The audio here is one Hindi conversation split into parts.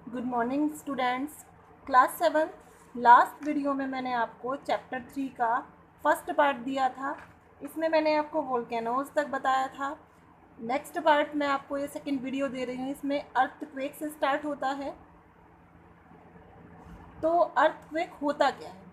Good morning students. Class 7 last video में मैंने आपको चैप्टर 3 का फर्स्ट पार्ट दिया था। इसमें मैंने आपको वोल्केनोज तक बताया था। नेक्स्ट पार्ट में आपको ये सेकंड वीडियो दे रही हूँ। इसमें अर्थक्वेक से स्टार्ट होता है। तो अर्थक्वेक होता क्या है?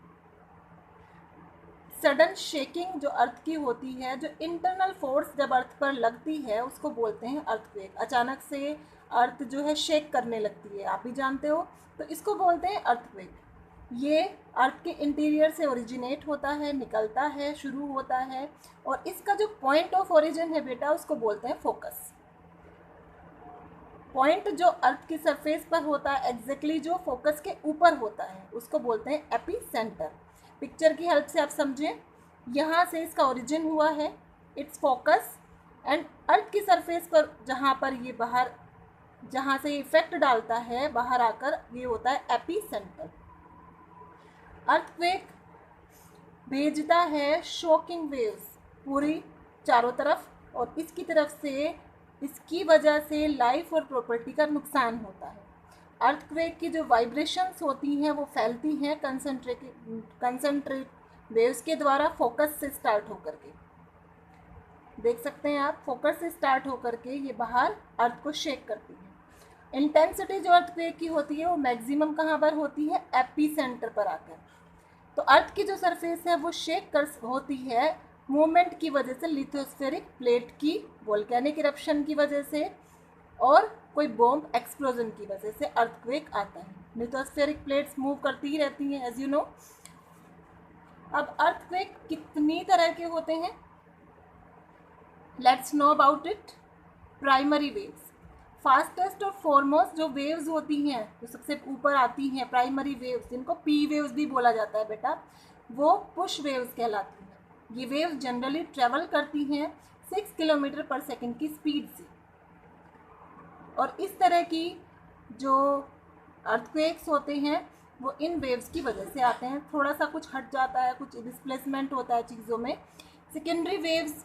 सडन शेकिंग जो अर्थ की होती है, जो इंटरनल फोर्स जब अर्थ पर लगती है उसको बोलते हैं अर्थक्वेक। अचानक से अर्थ जो है शेक करने लगती है, आप भी जानते हो, तो इसको बोलते हैं अर्थक्वेक। ये अर्थ के इंटीरियर से ओरिजिनेट होता है, निकलता है, शुरू होता है, और इसका जो पॉइंट ऑफ ओरिजिन है बेटा उसको बोलते हैं फोकस। पॉइंट जो अर्थ की सरफेस पर होता है, एग्जैक्टली जो फोकस के ऊपर होता है, उसको बोलते हैं एपी सेंटर। पिक्चर की हेल्प से आप समझें, यहाँ से इसका ओरिजिन हुआ है, इट्स फोकस, एंड अर्थ की सरफेस पर जहाँ पर ये बाहर, जहाँ से इफेक्ट डालता है बाहर आकर, ये होता है एपी सेंटर। अर्थक्वेक भेजता है शॉकिंग वेव्स पूरी चारों तरफ, और इसकी तरफ से, इसकी वजह से लाइफ और प्रॉपर्टी का नुकसान होता है। अर्थक्वेक की जो वाइब्रेशंस होती हैं वो फैलती हैं कंसंट्रेट वेव्स के द्वारा, फोकस से स्टार्ट होकर के। देख सकते हैं आप, फोकस से स्टार्ट होकर के ये बाहर अर्थ को शेक करती है। इंटेंसिटी जो अर्थक्वेक की होती है वो मैक्सिमम कहाँ पर होती है? एपी सेंटर पर आकर। तो अर्थ की जो सरफेस है वो शेक कर होती है मूवमेंट की वजह से, लिथोस्फेरिक प्लेट की वोल्केनिक इरप्शन की वजह से, और कोई बॉम्ब एक्सप्लोजन की वजह से अर्थक्वेक आता है। लिथोस्फेरिक प्लेट्स मूव करती ही रहती हैं, एज यू नो। अब अर्थक्वेक कितनी तरह के होते हैं, let's know about it. Primary waves, fastest और फॉरमोस्ट जो वेव्स होती हैं, जो सबसे ऊपर आती हैं, प्राइमरी वेव्स, जिनको पी वेव्स भी बोला जाता है बेटा, वो पुश वेव्स कहलाती हैं। ये वेव्स जनरली ट्रेवल करती हैं 6 किलोमीटर पर सेकेंड की स्पीड से, और इस तरह की जो अर्थक्वेक्स होते हैं वो इन वेव्स की वजह से आते हैं। थोड़ा सा कुछ हट जाता है, कुछ डिस्प्लेसमेंट होता है चीज़ों में। सेकेंडरी वेव्स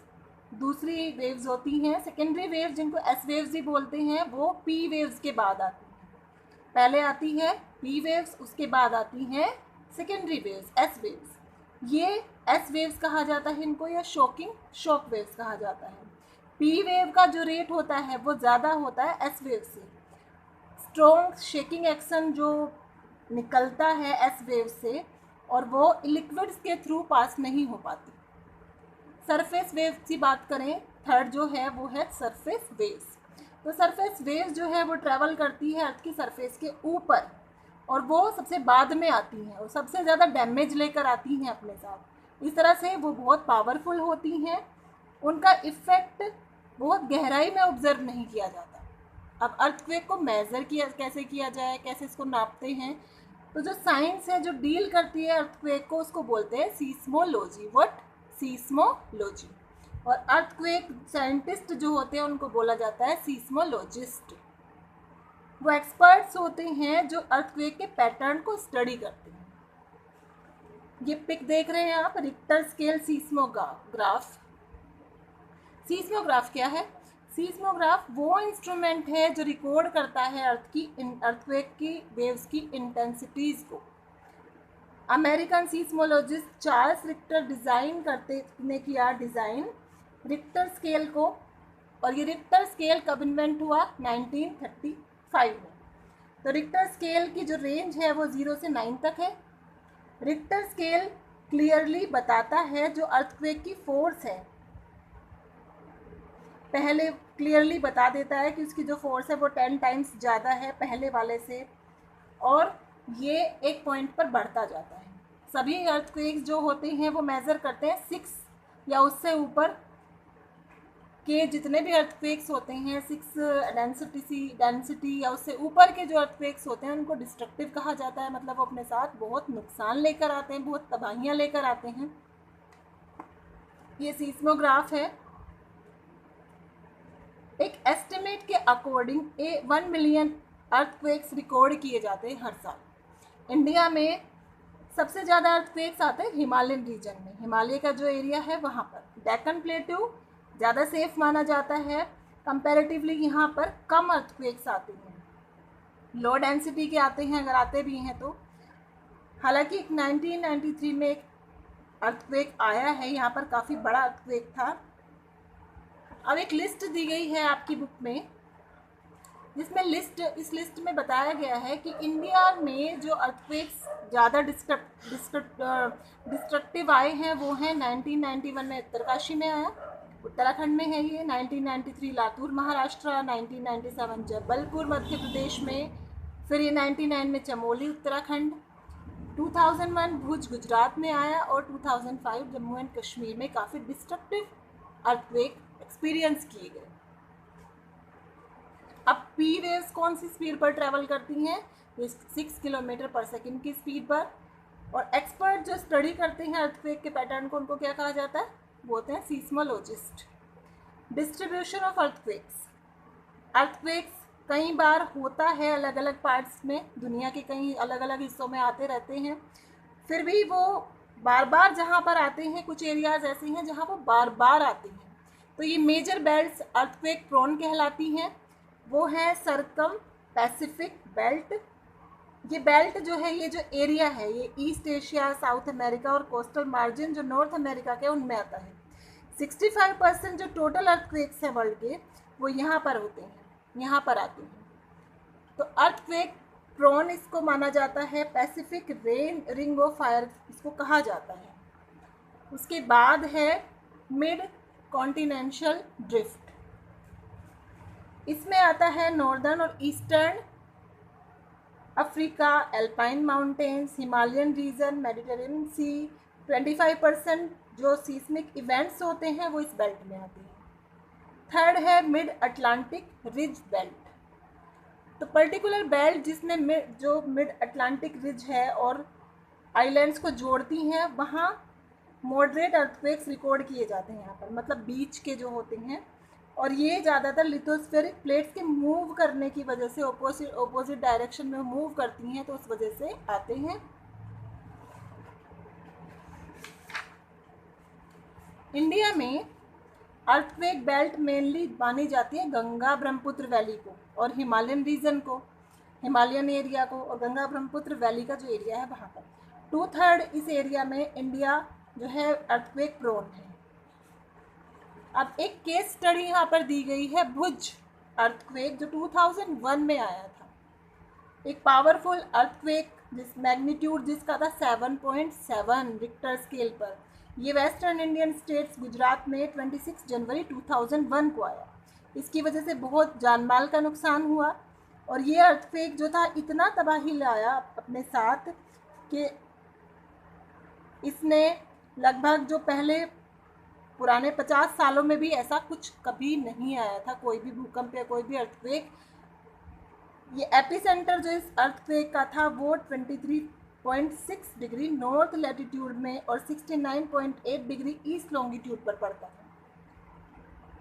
दूसरी वेव्स होती हैं। सेकेंडरी वेव्स, जिनको एस वेव्स भी बोलते हैं, वो पी वेव्स के बाद आती हैं। पहले आती है पी वेव्स, उसके बाद आती हैं सेकेंडरी वेव्स, एस वेव्स। ये एस वेव्स कहा जाता है इनको, या शॉकिंग शॉक वेव्स कहा जाता है। पी वेव का जो रेट होता है वो ज़्यादा होता है एस वेव से। स्ट्रॉन्ग शेकिंग एक्शन जो निकलता है एस वेव से, और वो लिक्विड्स के थ्रू पास नहीं हो पाती। सरफेस वेव की बात करें, थर्ड जो है वो है सरफेस वेव्स। तो सरफेस वेव्स जो है वो ट्रैवल करती है अर्थ की सरफेस के ऊपर, और वो सबसे बाद में आती हैं, और सबसे ज़्यादा डैमेज लेकर आती हैं अपने साथ। इस तरह से वो बहुत पावरफुल होती हैं, उनका इफ़ेक्ट बहुत गहराई में ऑब्जर्व नहीं किया जाता। अब अर्थक्वेक को मेज़र कैसे किया जाए, कैसे इसको नापते हैं, तो जो साइंस है जो डील करती है अर्थक्वेक को, उसको बोलते हैं सीस्मोलॉजी। व्हाट? सीस्मोलॉजी। और अर्थक्वेक साइंटिस्ट जो होते हैं उनको बोला जाता है सीस्मोलॉजिस्ट। वो एक्सपर्ट्स होते हैं जो अर्थक्वेक के पैटर्न को स्टडी करते हैं। ये पिक देख रहे हैं आप, रिक्टर स्केल सीस्मोग्राफ। सीस्मोग्राफ क्या है? सीस्मोग्राफ वो इंस्ट्रूमेंट है जो रिकॉर्ड करता है अर्थक्वेक की वेव्स की इंटेंसिटीज़ को। अमेरिकन सीस्मोलॉजिस्ट चार्ल्स रिक्टर ने किया डिज़ाइन रिक्टर स्केल को, और ये रिक्टर स्केल कब इन्वेंट हुआ? 1935 में। तो रिक्टर स्केल की जो रेंज है वो 0 से 9 तक है। रिक्टर स्केल क्लियरली बताता है जो अर्थक्वेक की फोर्स है, पहले क्लियरली बता देता है कि उसकी जो फोर्स है वो 10 टाइम्स ज़्यादा है पहले वाले से, और ये एक पॉइंट पर बढ़ता जाता है। सभी अर्थक्वेक्स जो होते हैं वो मेज़र करते हैं 6 या उससे ऊपर के जितने भी अर्थक्वेक्स होते हैं, 6 डेंसिटी या उससे ऊपर के जो अर्थक्वेक्स होते हैं उनको डिस्ट्रक्टिव कहा जाता है। मतलब वो अपने साथ बहुत नुकसान लेकर आते हैं, बहुत तबाहियाँ लेकर आते हैं। ये सीस्मोग्राफ है। एक एस्टिमेट के अकॉर्डिंग 1 मिलियन अर्थक्वेक्स रिकॉर्ड किए जाते हैं हर साल। इंडिया में सबसे ज़्यादा अर्थक्वेक्स आते हैं हिमालयन रीजन में, हिमालय का जो एरिया है वहाँ पर। डेक्कन प्लेटू ज़्यादा सेफ माना जाता है, कंपैरेटिवली यहाँ पर कम अर्थक्वेक्स आती हैं। लो डेंसिटी के आते हैं, अगर आते भी हैं तो। हालांकि 1993 में एक अर्थक्वेक आया है, यहाँ पर काफ़ी बड़ा अर्थक्वेक था। अब एक लिस्ट दी गई है आपकी बुक में, जिसमें इस लिस्ट में बताया गया है कि इंडिया में जो अर्थक्वेक्स ज़्यादा डिस्ट्रक्टिव आए हैं वो हैं 1991 में उत्तरकाशी में आया, उत्तराखंड में है ये, 1993 लातूर महाराष्ट्र, 1997 जबलपुर मध्य प्रदेश में, फिर ये 99 में चमोली उत्तराखंड, 2001 भुज गुजरात में आया और 2005 जम्मू एंड कश्मीर में काफ़ी डिस्ट्रक्टिव अर्थक्वेक एक्सपीरियंस किए गए। अब पी वेव्स कौन सी स्पीड पर ट्रैवल करती हैं? 6 किलोमीटर पर सेकंड की स्पीड पर। और एक्सपर्ट जो स्टडी करते हैं अर्थक्वेक के पैटर्न को, उनको क्या कहा जाता है? वो होते हैं सीस्मोलॉजिस्ट। डिस्ट्रीब्यूशन ऑफ अर्थक्वेक्स कई बार होता है अलग अलग पार्ट्स में, दुनिया के कई अलग अलग हिस्सों में आते रहते हैं, फिर भी वो बार बार जहाँ पर आते हैं, कुछ एरियाज ऐसे हैं जहाँ वो बार बार आते हैं, तो ये मेजर बेल्ट्स अर्थक्वेक प्रोन कहलाती हैं। वो है सरकम पैसिफिक बेल्ट। ये बेल्ट जो है, ये जो एरिया है, ये ईस्ट एशिया, साउथ अमेरिका और कोस्टल मार्जिन जो नॉर्थ अमेरिका के, उनमें आता है। 65% जो टोटल अर्थक्वेक्स हैं वर्ल्ड के, वो यहाँ पर होते हैं, यहाँ पर आते हैं। तो अर्थक्वेक प्रोन इसको माना जाता है, पैसिफिक रिंग ऑफ फायर इसको कहा जाता है। उसके बाद है मिड कॉन्टिनेंशियल ड्रिफ्ट। इसमें आता है नॉर्दर्न और eastern Africa, alpine mountains, Himalayan region, Mediterranean sea. 25% जो सीस्मिक इवेंट्स होते हैं वो इस बेल्ट में आते हैं। थर्ड है मिड अटलांटिक रिज बेल्ट। तो पर्टिकुलर बेल्ट जिसमें जो मिड अटलांटिक रिज है और आइलैंड्स को जोड़ती हैं, वहाँ मॉडरेट अर्थक्वेक्स रिकॉर्ड किए जाते हैं यहाँ पर, मतलब बीच के जो होते हैं। और ये ज़्यादातर लिथोस्फेरिक प्लेट्स के मूव करने की वजह से ऑपोजिट डायरेक्शन में मूव करती हैं, तो उस वजह से आते हैं। इंडिया में अर्थक्वेक बेल्ट मेनली मानी जाती है गंगा ब्रह्मपुत्र वैली को और हिमालयन रीजन को, हिमालयन एरिया को, और गंगा ब्रह्मपुत्र वैली का जो एरिया है वहाँ पर। 2/3 इस एरिया में इंडिया जो है अर्थक्वेक प्रोन है। अब एक केस स्टडी यहाँ पर दी गई है, भुज अर्थक्वेक जो 2001 में आया था। एक पावरफुल अर्थक्वेक जिस मैग्नीट्यूड जिसका था 7.7 रिक्टर स्केल पर। ये वेस्टर्न इंडियन स्टेट्स गुजरात में 26 जनवरी 2001 को आया। इसकी वजह से बहुत जानमाल का नुकसान हुआ और ये अर्थक्वेक जो था इतना तबाही लाया अपने साथ कि इसने लगभग जो पहले पुराने 50 सालों में भी ऐसा कुछ कभी नहीं आया था, कोई भी भूकंप या कोई भी अर्थक्वेक। ये एपिसेंटर जो इस अर्थक्वेक का था वो 23.6 डिग्री नॉर्थ लैटिट्यूड में और 69.8 डिग्री ईस्ट लॉन्गिट्यूड पर पड़ता है।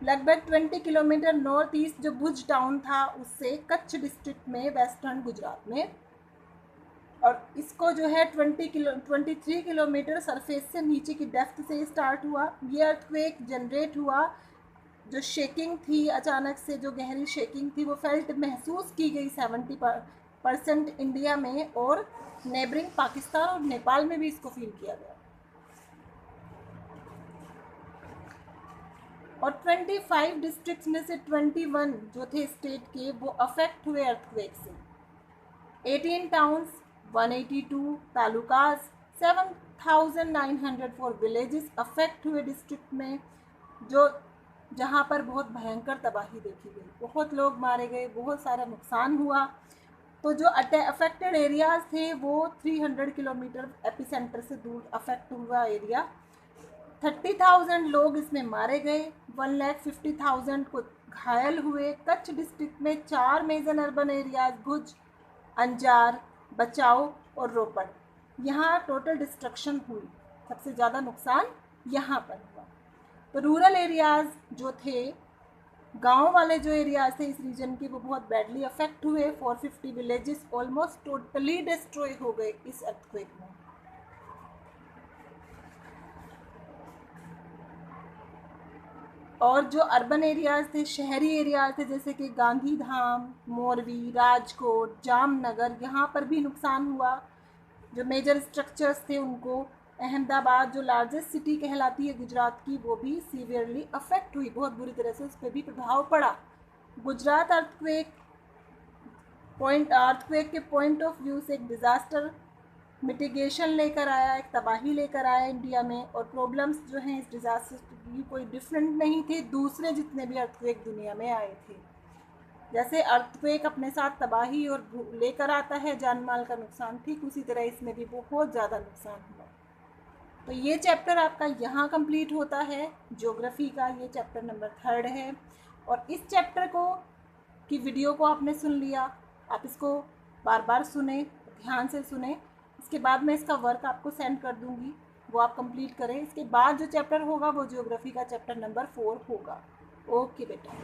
लगभग 20 किलोमीटर नॉर्थ ईस्ट जो भुज टाउन था उससे कच्छ डिस्ट्रिक्ट में वेस्टर्न गुजरात में। और इसको जो है 23 किलोमीटर सरफेस से नीचे की डेप्थ से स्टार्ट हुआ। ये अर्थक्वेक जनरेट हुआ, जो शेकिंग थी अचानक से, जो गहरी शेकिंग थी वो फेल्ट महसूस की गई 70% इंडिया में, और नेबरिंग पाकिस्तान और नेपाल में भी इसको फील किया गया। और 25 डिस्ट्रिक्ट्स में से 21 जो थे स्टेट के वो अफेक्ट हुए अर्थक्वेक से। 18 टाउन्स, 182 तालुकास, 7,904 विलेजेस अफेक्ट हुए डिस्ट्रिक्ट में, जो जहाँ पर बहुत भयंकर तबाही देखी गई, बहुत लोग मारे गए, बहुत सारा नुकसान हुआ। तो जो अफेक्टेड एरियाज थे वो 300 किलोमीटर एपिसेंटर से दूर अफेक्ट हुआ एरिया। 30,000 लोग इसमें मारे गए, 1,50,000 को घायल हुए। कच्छ डिस्ट्रिक्ट में 4 मेजर अर्बन एरियाज, भुज, अंजार, बचाओ और रोपड़, यहाँ टोटल डिस्ट्रक्शन हुई, सबसे ज़्यादा नुकसान यहाँ पर हुआ। तो रूरल एरियाज़ जो थे, गांव वाले जो एरियाज थे इस रीजन के, वो बहुत बैडली अफेक्ट हुए। 450 विलेजेस ऑलमोस्ट टोटली डिस्ट्रॉय हो गए इस अर्थक्वेक में। और जो अर्बन एरियाज़ थे, शहरी एरियाज़ थे, जैसे कि गांधीधाम, मोरवी, राजकोट, जामनगर, यहाँ पर भी नुकसान हुआ। जो मेजर स्ट्रक्चर्स थे उनको, अहमदाबाद जो लार्जेस्ट सिटी कहलाती है गुजरात की, वो भी सीवियरली अफेक्ट हुई, बहुत बुरी तरह से उस पर भी प्रभाव पड़ा। गुजरात अर्थक्वेक के पॉइंट ऑफ व्यू से एक डिज़ास्टर मिटिगेशन लेकर आया, एक तबाही लेकर आया इंडिया में। और प्रॉब्लम्स जो हैं इस डिज़ास्टर की कोई डिफरेंट नहीं थे दूसरे जितने भी अर्थक्वेक दुनिया में आए थे। जैसे अर्थक्वेक अपने साथ तबाही और लेकर आता है, जान माल का नुकसान, ठीक उसी तरह इसमें भी बहुत ज़्यादा नुकसान हुआ। तो ये चैप्टर आपका यहाँ कंप्लीट होता है, ज्योग्राफी का ये चैप्टर नंबर 3 है। और इस चैप्टर की वीडियो को आपने सुन लिया, आप इसको बार बार सुने, ध्यान से सुने। इसके बाद मैं इसका वर्क आपको सेंड कर दूँगी, वो आप कंप्लीट करें। इसके बाद जो चैप्टर होगा वो ज्योग्राफी का चैप्टर नंबर 4 होगा। ओके बेटा।